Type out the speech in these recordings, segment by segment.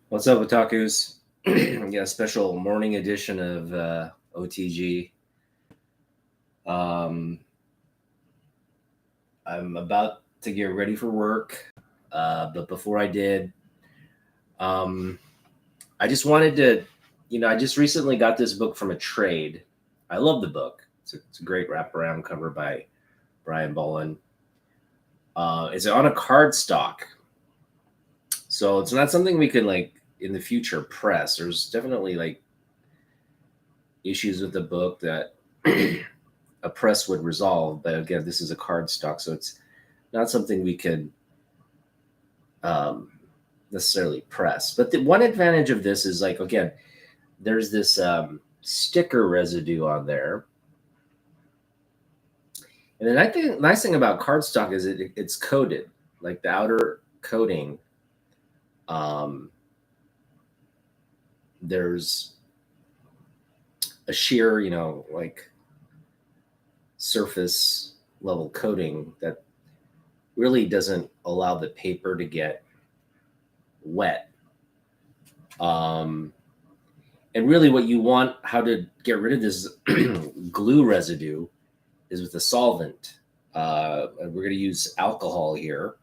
What's up, otakus? Yeah, special morning edition of OTG. Um, I'm about to get ready for work, but before I did, um, I just wanted to, I just recently got this book from a trade. I love the book. It's a great wraparound cover by Brian Bolin. It's on a card stock, so it's not something we could like in the future press. There's definitely like issues with the book that a press would resolve. But again, this is a card stock, so it's not something we could um, necessarily press. But the one advantage of this is like again, there's this sticker residue on there, and then I think nice thing about cardstock is it's coated, like the outer coating. Um, there's a sheer, like surface level coating that really doesn't allow the paper to get wet. Um, and really, what you want, how to get rid of this glue residue is with a solvent. We're going to use alcohol here.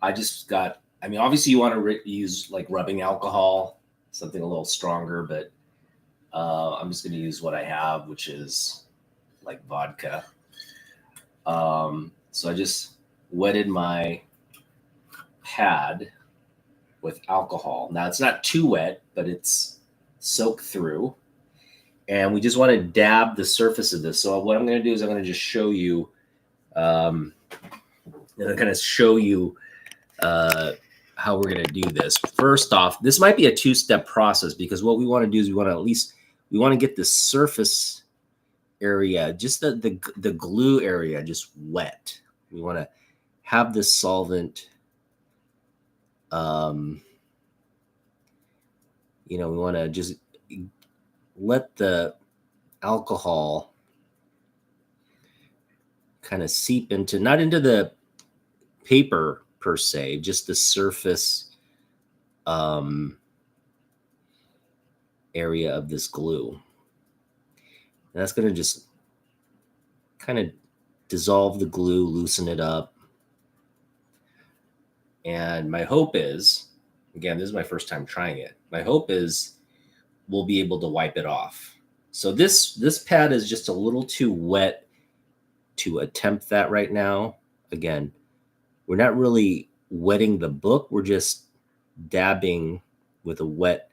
I mean, obviously, you want to use like rubbing alcohol, something a little stronger, but I'm just going to use what I have, which is like vodka. So I just wetted my pad with alcohol. Now it's not too wet, but it's soaked through. And we just want to dab the surface of this. So what I'm going to do is I'm going to just show you, I'm going to show you how we're going to do this. First off, this might be a two-step process because what we want to do is we want to get the surface area, just the glue area, just wet. We want to have this solvent. We want to just let the alcohol kind of seep not into the paper per se, just the surface area of this glue. And that's going to just kind of dissolve the glue, loosen it up. And my hope is, again, this is my first time trying it. My hope is we'll be able to wipe it off. So this pad is just a little too wet to attempt that right now. Again, we're not really wetting the book. We're just dabbing with a wet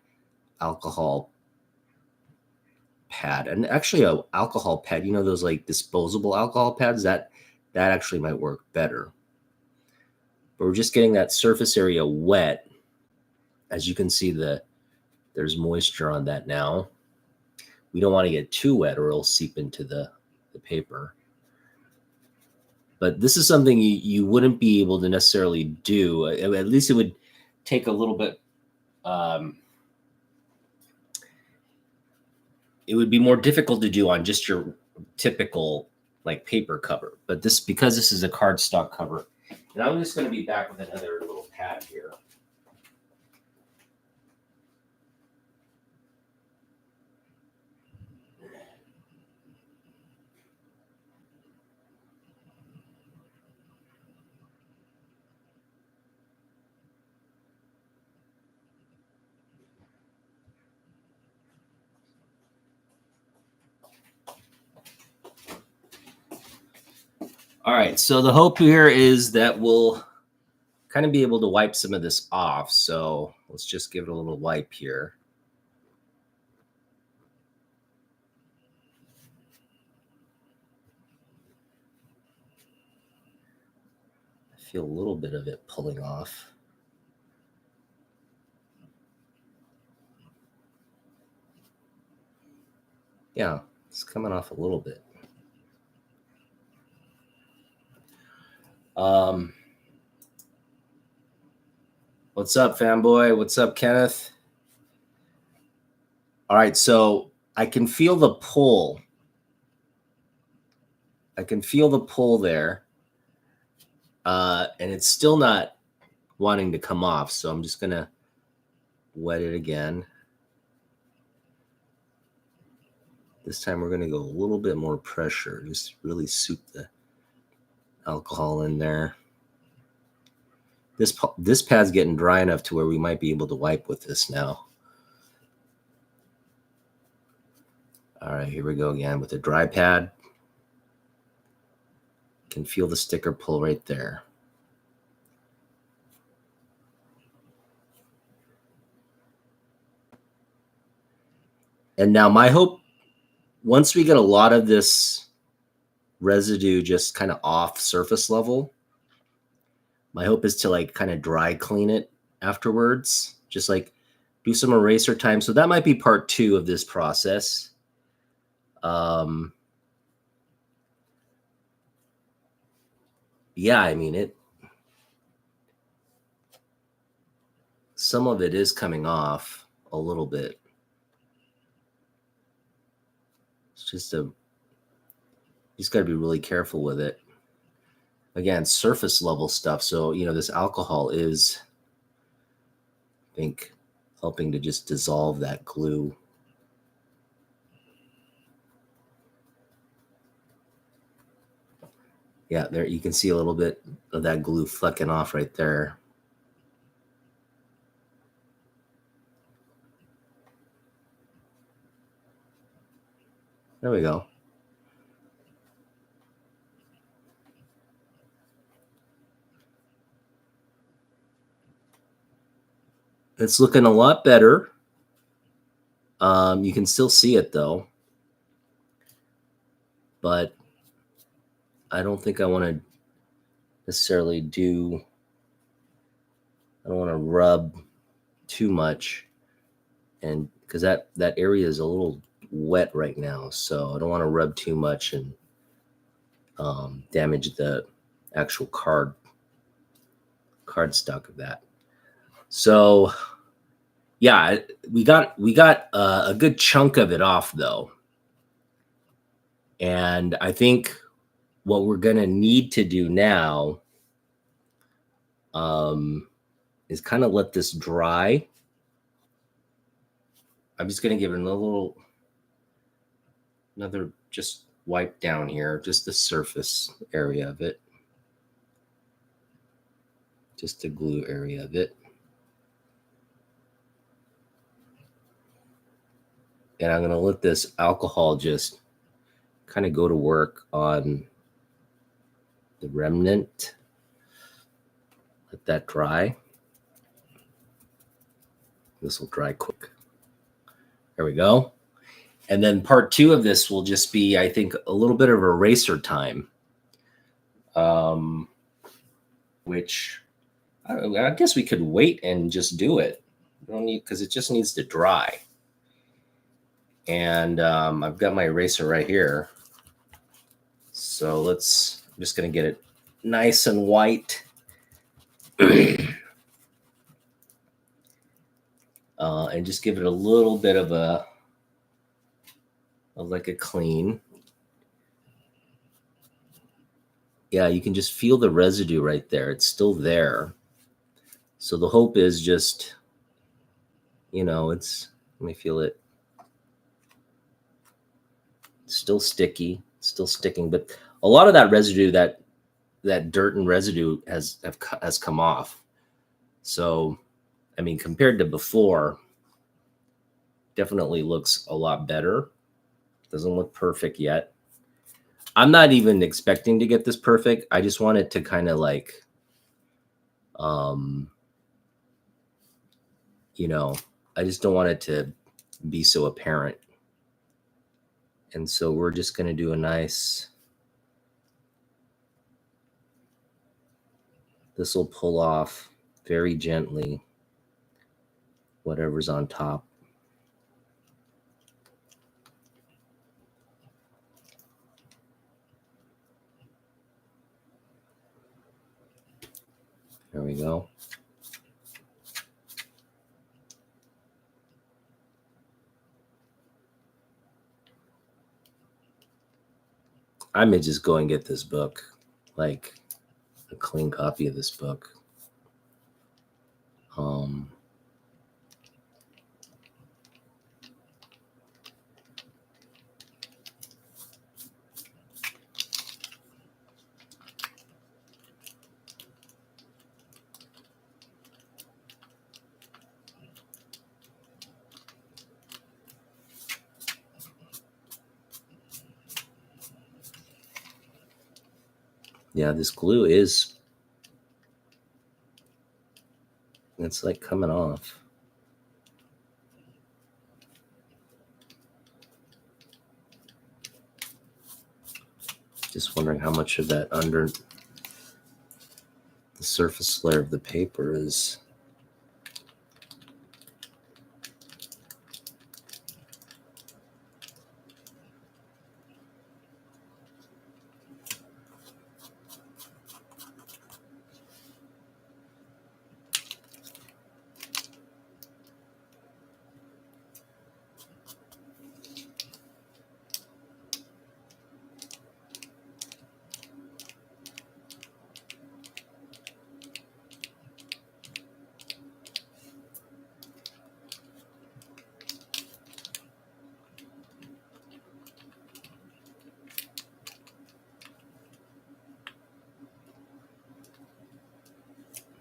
alcohol pad. And actually a alcohol pad, those like disposable alcohol pads, that actually might work better. But we're just getting that surface area wet. As you can see, there's moisture on that now. We don't want to get too wet or it'll seep into the paper. But this is something you wouldn't be able to necessarily do. At least it would take a little bit. It would be more difficult to do on just your typical like paper cover. But because this is a cardstock cover, and I'm just going to be back with another little pad here. All right, so the hope here is that we'll kind of be able to wipe some of this off. So let's just give it a little wipe here. I feel a little bit of it pulling off. Yeah, it's coming off a little bit. What's up, fanboy? What's up, Kenneth? All right, so I can feel the pull. I can feel the pull there. And it's still not wanting to come off. So I'm just going to wet it again. This time we're going to go a little bit more pressure, just really soup the alcohol in there. This pad's getting dry enough to where we might be able to wipe with this now. All right, here we go again with the dry pad. Can feel the sticker pull right there. And now my hope, once we get a lot of this residue just kind of off surface level, my hope is to like kind of dry clean it afterwards, just like do some eraser time. So that might be part 2 of this process. Yeah, I mean, some of it is coming off a little bit. It's just you just got to be really careful with it. Again, surface level stuff. So, this alcohol is, I think, helping to just dissolve that glue. Yeah, there you can see a little bit of that glue flecking off right there. There we go. It's looking a lot better. You can still see it though, but I don't think I want to necessarily I don't want to rub too much, and because that area is a little wet right now, so I don't want to rub too much and damage the actual card stock of that. So yeah, we got a good chunk of it off though, and I think what we're gonna need to do now is kind of let this dry. I'm just gonna give it another just wipe down here, just the surface area of it, just the glue area of it. And I'm going to let this alcohol just kind of go to work on the remnant. Let that dry. This will dry quick. There we go. And then part 2 of this will just be, I think, a little bit of eraser time, which I guess we could wait and just do it. We don't need, because it just needs to dry. And I've got my eraser right here. So I'm just going to get it nice and white. And just give it a little bit of like a clean. Yeah, you can just feel the residue right there. It's still there. So the hope is just, let me feel it. It's still sticky, still sticking, but a lot of that residue, that dirt and residue has come off. So, I mean, compared to before, definitely looks a lot better. Doesn't look perfect yet. I'm not even expecting to get this perfect. I just want it to kind of like, I just don't want it to be so apparent. And so we're just going to do a nice, this will pull off very gently whatever's on top. There we go. I may just go and get this book, like a clean copy of this book. Yeah, this glue it's like coming off. Just wondering how much of that under the surface layer of the paper is.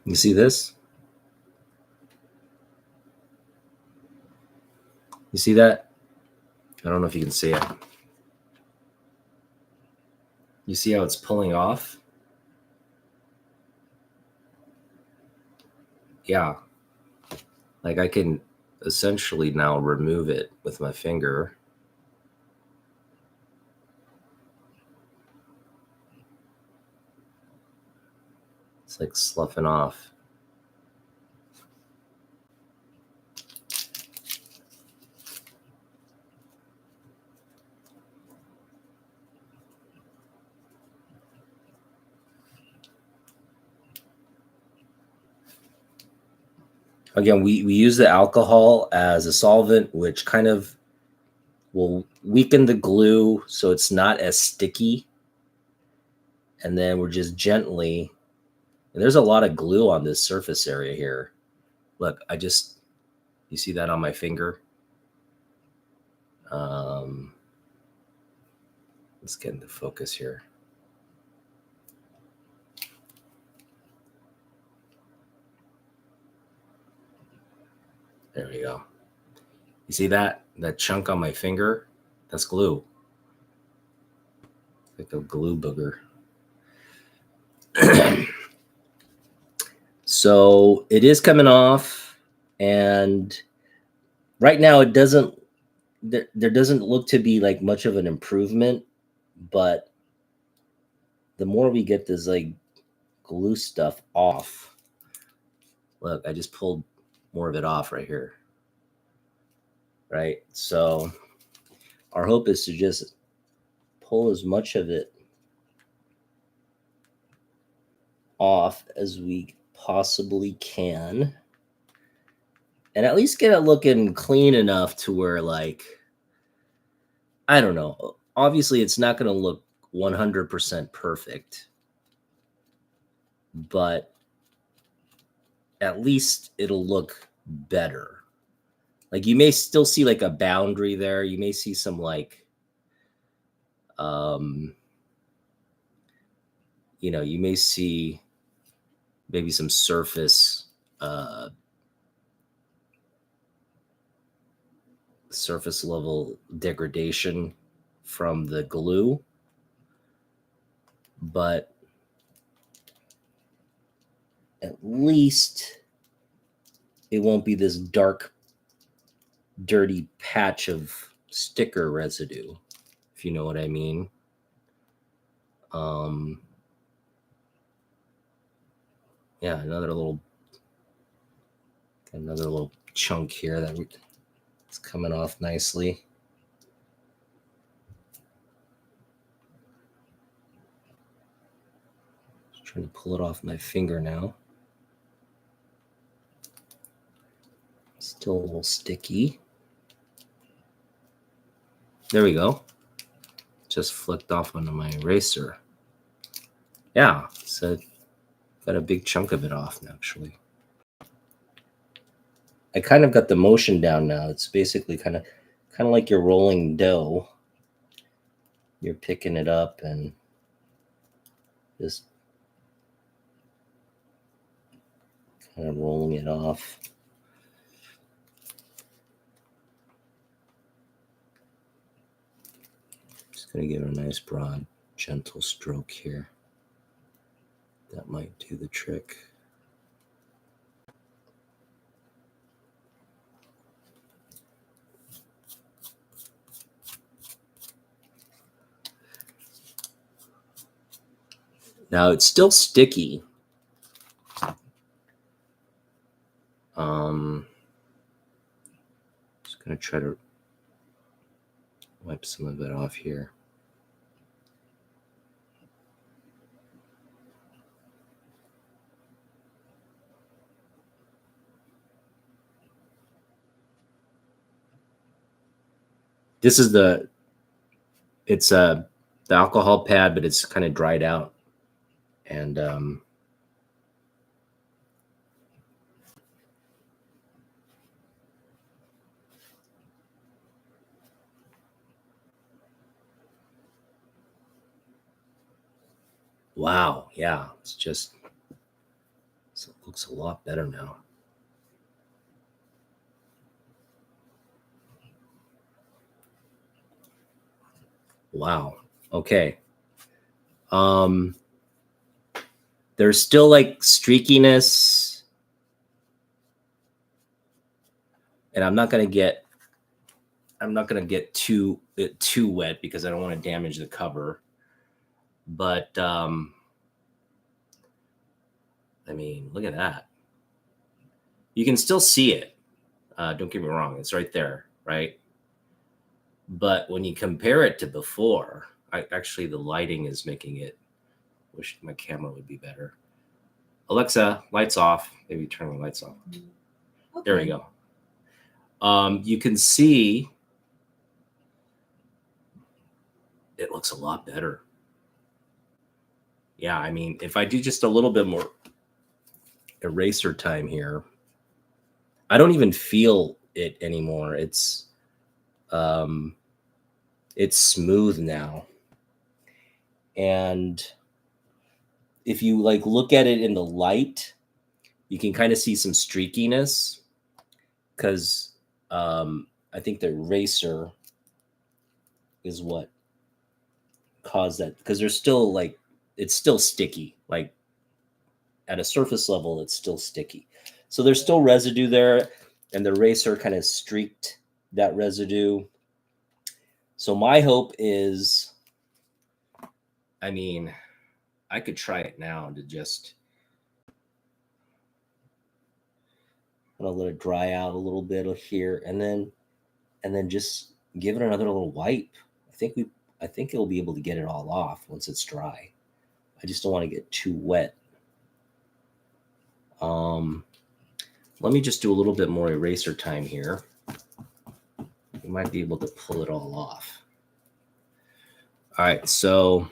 You see this? You see that? I don't know if you can see it. You see how it's pulling off? Yeah. Like I can essentially now remove it with my finger. It's like sloughing off. Again, we use the alcohol as a solvent, which kind of will weaken the glue so it's not as sticky. And then we're just gently, and there's a lot of glue on this surface area here. Look, you see that on my finger? Let's get into focus here. There we go. You see that chunk on my finger? That's glue. Like a glue booger. So it is coming off, and right now it doesn't. There doesn't look to be like much of an improvement, but the more we get this like glue stuff off, look, I just pulled more of it off right here. Right? So our hope is to just pull as much of it off as we possibly can, and at least get it looking clean enough to where, like, I don't know, obviously it's not going to look 100% perfect, but at least it'll look better. Like, you may still see like a boundary there. You may see some like, you may see maybe some surface level degradation from the glue, but at least it won't be this dark, dirty patch of sticker residue, if you know what I mean. Yeah, another little chunk here it's coming off nicely. Just trying to pull it off my finger now. Still a little sticky. There we go. Just flicked off onto my eraser. Yeah, so got a big chunk of it off actually. I kind of got the motion down now. It's basically kind of like you're rolling dough. You're picking it up and just kind of rolling it off. Just going to give it a nice broad, gentle stroke here. That might do the trick. Now it's still sticky. Just gonna try to wipe some of it off here. This is the alcohol pad, but it's kind of dried out. And wow, yeah, it looks a lot better now. Wow. Okay. There's still like streakiness, and I'm not gonna get too wet because I don't want to damage the cover. But I mean, look at that. You can still see it. Don't get me wrong; it's right there, right? But when you compare it to before, actually the lighting is making it. Wish my camera would be better. Alexa, lights off. Maybe turn the lights off. Okay. There we go. You can see it looks a lot better. Yeah, I mean, if I do just a little bit more eraser time here, I don't even feel it anymore. It's smooth now. And if you like look at it in the light, you can kind of see some streakiness because I think the eraser is what caused that, because there's still like, it's still sticky. Like at a surface level, it's still sticky. So there's still residue there, and the eraser kind of streaked that residue. So my hope is, I mean, I could try it now to just, I'm gonna let it dry out a little bit here, and then just give it another little wipe. I think it'll be able to get it all off once it's dry. I just don't want to get too wet. Let me just do a little bit more eraser time here. You might be able to pull it all off. All right, so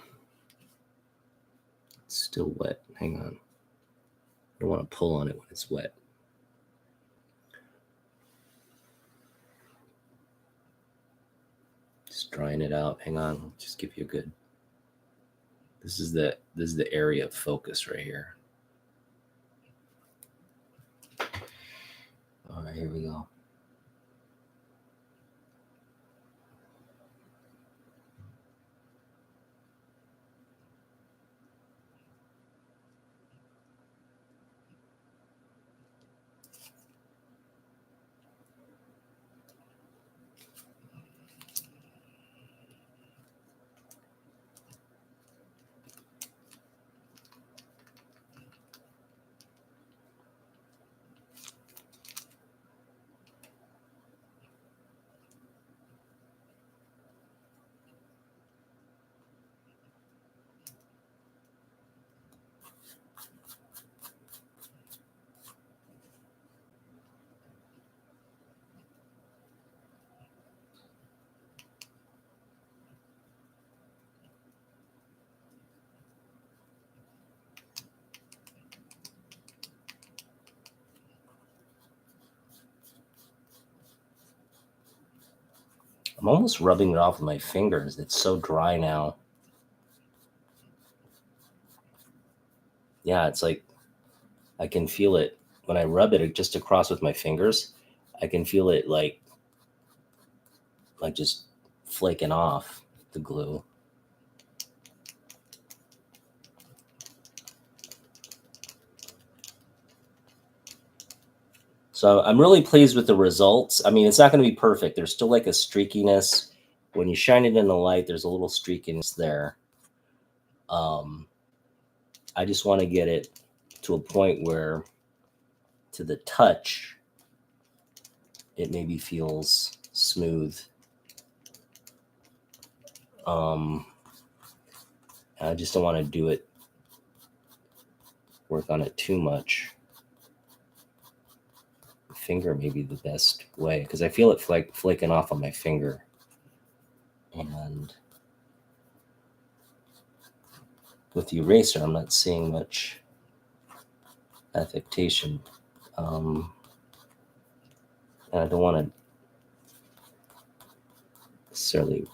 it's still wet. Hang on. I don't want to pull on it when it's wet. Just drying it out. Hang on. I'll just give you a good. This is the area of focus right here. All right, here we go. I'm almost rubbing it off with my fingers. It's so dry now. Yeah, it's like I can feel it when I rub it just across with my fingers. I can feel it like just flaking off the glue. So I'm really pleased with the results. I mean, it's not going to be perfect. There's still like a streakiness. When you shine it in the light, there's a little streakiness there. I just want to get it to a point where to the touch, it maybe feels smooth. I just don't want to work on it too much. Finger may be the best way because I feel it flaking off on my finger. And with the eraser, I'm not seeing much affectation. And I don't want to necessarily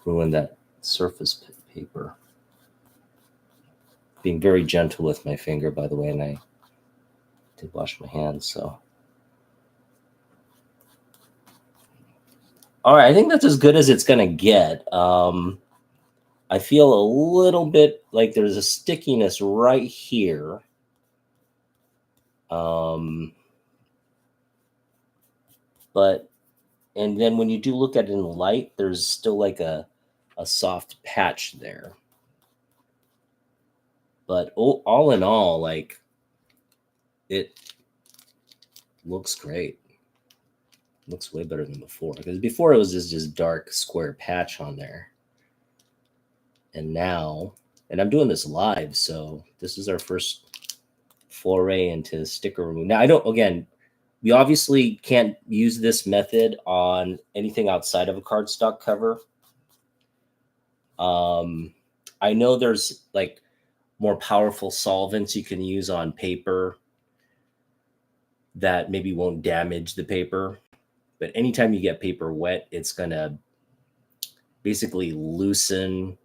ruin that surface paper. Being very gentle with my finger, by the way, and I did wash my hands, so. All right, I think that's as good as it's going to get. I feel a little bit like there's a stickiness right here. And then when you do look at it in the light, there's still like a soft patch there. But all in all, like, it looks great. Looks way better than before, because before it was just dark square patch on there. And now, and I'm doing this live, so this is our first foray into sticker removal. Now, we obviously can't use this method on anything outside of a cardstock cover. I know there's like more powerful solvents you can use on paper that maybe won't damage the paper. But anytime you get paper wet, it's going to basically loosen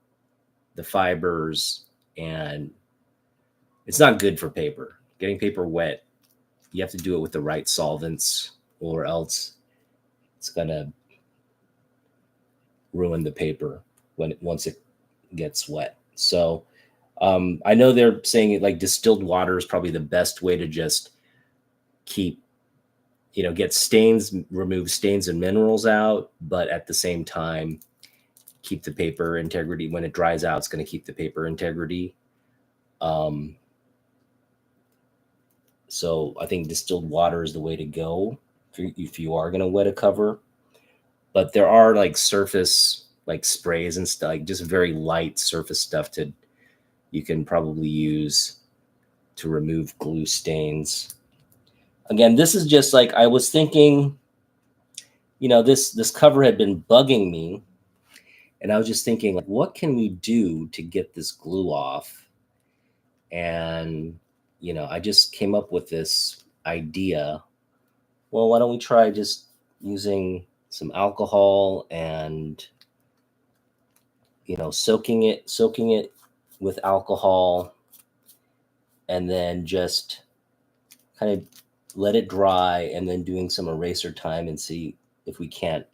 the fibers, and it's not good for paper. Getting paper wet, you have to do it with the right solvents, or else it's going to ruin the paper once it gets wet. So I know they're saying it like distilled water is probably the best way to just keep, get stains, remove stains and minerals out, but at the same time, keep the paper integrity. When it dries out, it's going to keep the paper integrity. So I think distilled water is the way to go if you are going to wet a cover. But there are like surface, like sprays and stuff, like just very light surface stuff you can probably use to remove glue stains. Again, this is just like, I was thinking, this cover had been bugging me. And I was just thinking, like, what can we do to get this glue off? And, I just came up with this idea. Well, why don't we try just using some alcohol and, soaking it with alcohol, and then just kind of let it dry, and then doing some eraser time and see if we can't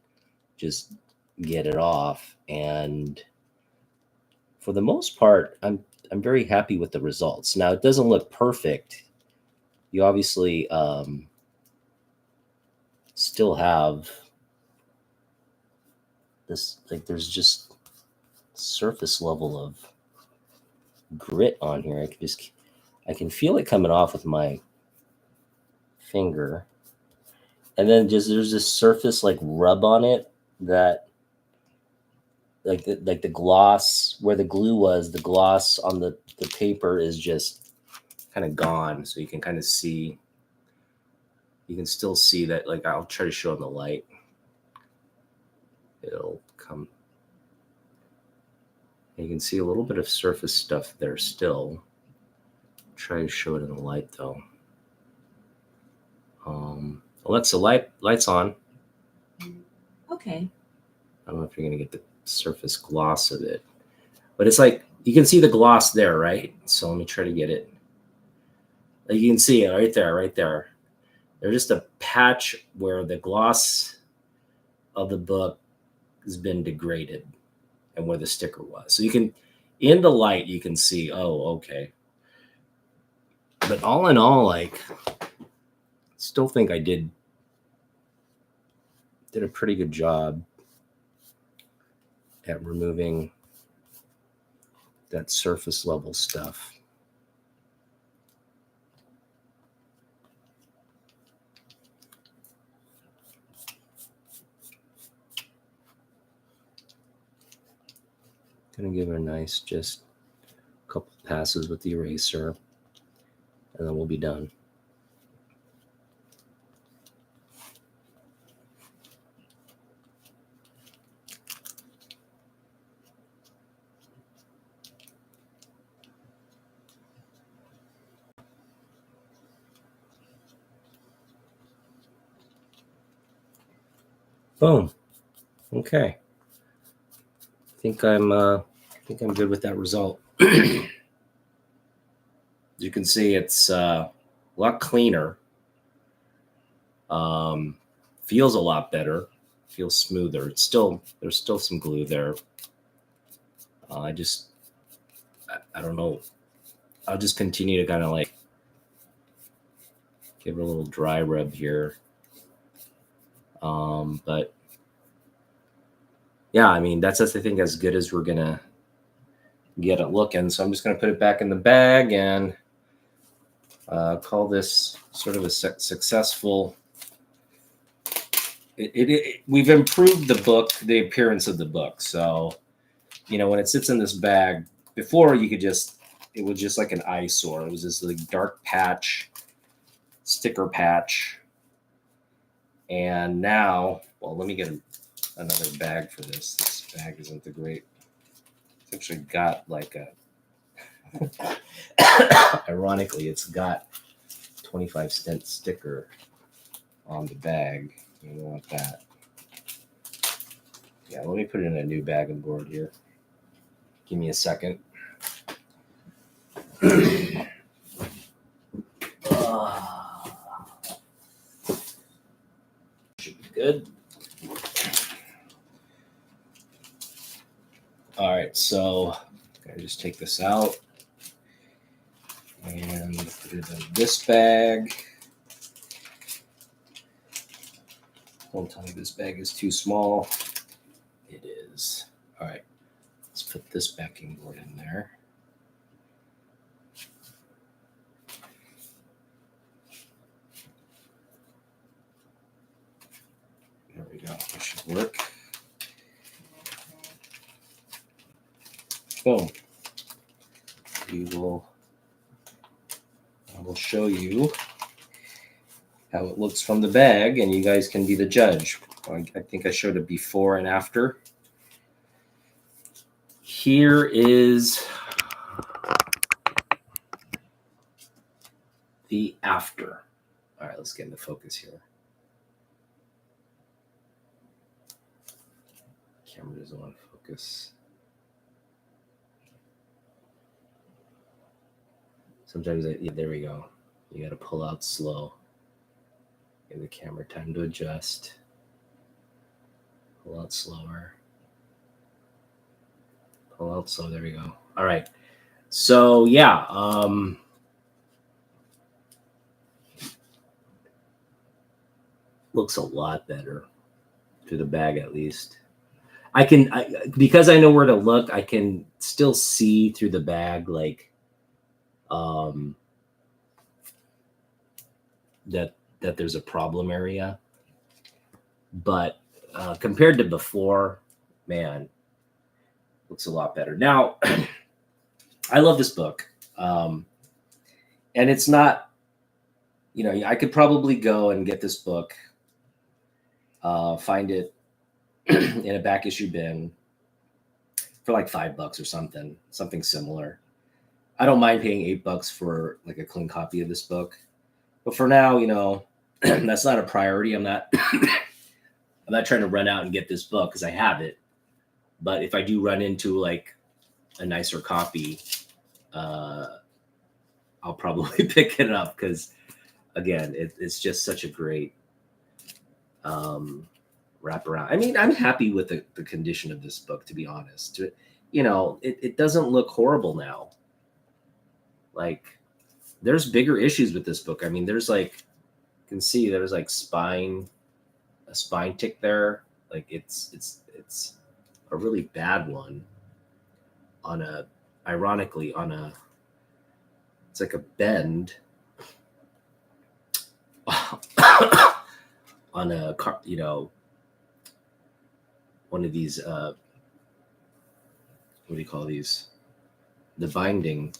just get it off. And for the most part, I'm very happy with the results. Now, it doesn't look perfect. You obviously still have this, like, there's just surface level of grit on here. I can feel it coming off with my finger. And then there's this surface like rub on it that like the gloss where the glue was, the gloss on the paper is just kind of gone. So you can kind of see, you can still see that. Like, I'll try to show in the light. It'll come. You can see a little bit of surface stuff there still. Try to show it in the light though. Alexa, lights on. Okay. I don't know if you're gonna get the surface gloss of it, but it's like you can see the gloss there, right? So let me try to get it. Like, you can see it right there. There's just a patch where the gloss of the book has been degraded, and where the sticker was. So you can, in the light, you can see, oh, okay. But all in all, like, still think I did a pretty good job at removing that surface level stuff. Gonna give it a nice just a couple passes with the eraser, and then we'll be done. Boom. Okay. I think I'm good with that result. As you can see, it's a lot cleaner. Feels a lot better. Feels smoother. There's still some glue there. I don't know. I'll just continue to kind of like give it a little dry rub here. But yeah, I mean, that's I think as good as we're gonna get it looking. So I'm just gonna put it back in the bag and call this sort of a successful. We've improved the book, the appearance of the book. So, you know, when it sits in this bag, before it was just like an eyesore. It was this like dark patch, sticker patch. And now, well, let me get another bag for this. This bag isn't the great. It's actually got like a, ironically, it's got 25-cent sticker on the bag. You don't want that. Yeah, let me put it in a new bag and board here. Give me a second. Should be good. All right, so I just take this out and put it in this bag. Don't tell me this bag is too small. It is. All right, let's put this backing board in there. There we go. That should work. Boom. I will show you how it looks from the bag, and you guys can be the judge. I think I showed a before and after. Here is the after. All right, let's get into focus here. Camera doesn't want to focus. Sometimes, there we go. You got to pull out slow. Give the camera time to adjust. Pull out slower. Pull out slow. There we go. All right. So yeah. Looks a lot better through the bag, at least. Because I know where to look, I can still see through the bag, like, that there's a problem area. But compared to before, man, looks a lot better. Now, I love this book. And it's not, you know, I could probably go and get this book, find it in a back issue bin for like $5 or something similar. I don't mind paying $8 for like a clean copy of this book. But for now, you know, that's not a priority. I'm not trying to run out and get this book because I have it. But if I do run into like a nicer copy, I'll probably pick it up because, again, it's just such a great wraparound. I mean, I'm happy with the condition of this book, to be honest. You know, it doesn't look horrible now. Like, there's bigger issues with this book. I mean, there's like can see there's like a spine tick there. Like it's a really bad one on a, ironically on a, it's like a bend on a car, one of these, what do you call these? The binding,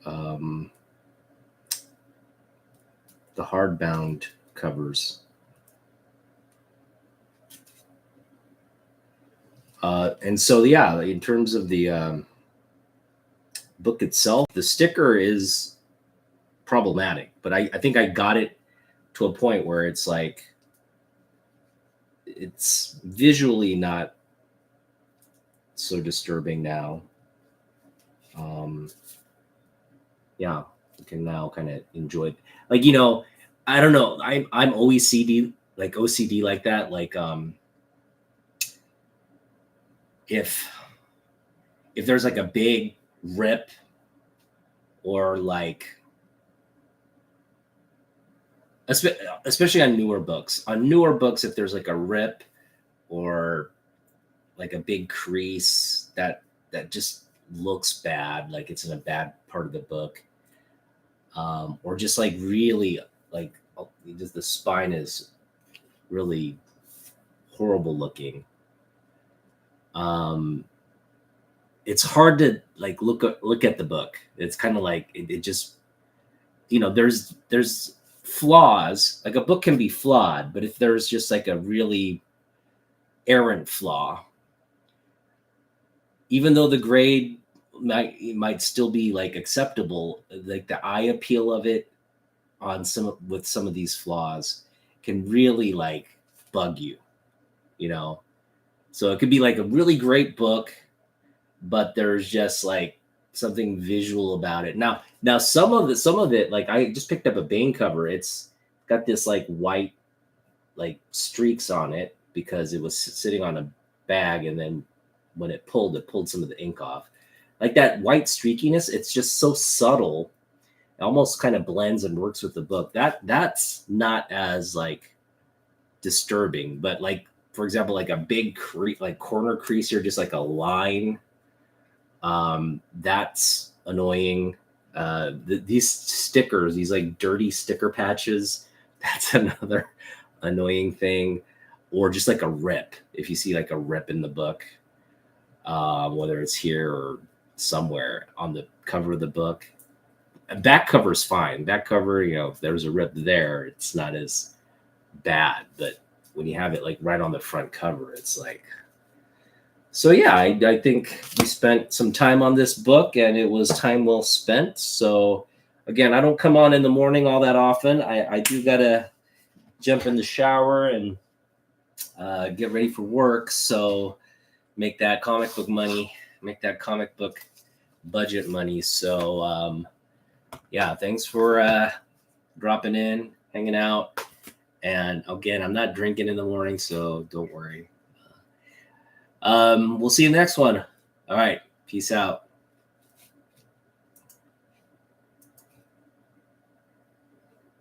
the hardbound covers. And so, yeah, in terms of the book itself, the sticker is problematic, but I think I got it to a point where it's like, it's visually not so disturbing now. Yeah, you can now kind of enjoy it. Like, I don't know. I'm OCD, like OCD like that. Like, if there's like a big rip or like, especially on newer books, if there's like a rip or like a big crease that just looks bad, like it's in a bad part of the book, or just like really like just the spine is really horrible looking. It's hard to like look at the book. It's kind of like it just, there's flaws. Like a book can be flawed, but if there's just like a really errant flaw, even though the grade might still be like acceptable, like the eye appeal of it on some of these flaws can really like bug you, So it could be like a really great book, but there's just like something visual about it. Now some of it, like I just picked up a Bane cover. It's got this like white like streaks on it because it was sitting on a bag, and then when it pulled some of the ink off. Like that white streakiness, it's just so subtle. It almost kind of blends and works with the book. That's not as like disturbing, but like for example, like a big like corner crease or just like a line, that's annoying. These stickers, these like dirty sticker patches, that's another annoying thing. Or just like a rip, if you see like a rip in the book, whether it's here or somewhere on the cover of the book. Back cover is fine. Back cover, if there's a rip there, it's not as bad. But when you have it like right on the front cover, it's like. So yeah, I think we spent some time on this book, and it was time well spent. So again, I don't come on in the morning all that often. I do gotta jump in the shower and get ready for work. So make that comic book money, make that comic book budget money. So yeah, thanks for dropping in, hanging out. And again, I'm not drinking in the morning, so don't worry. We'll see you next one. All right. Peace out.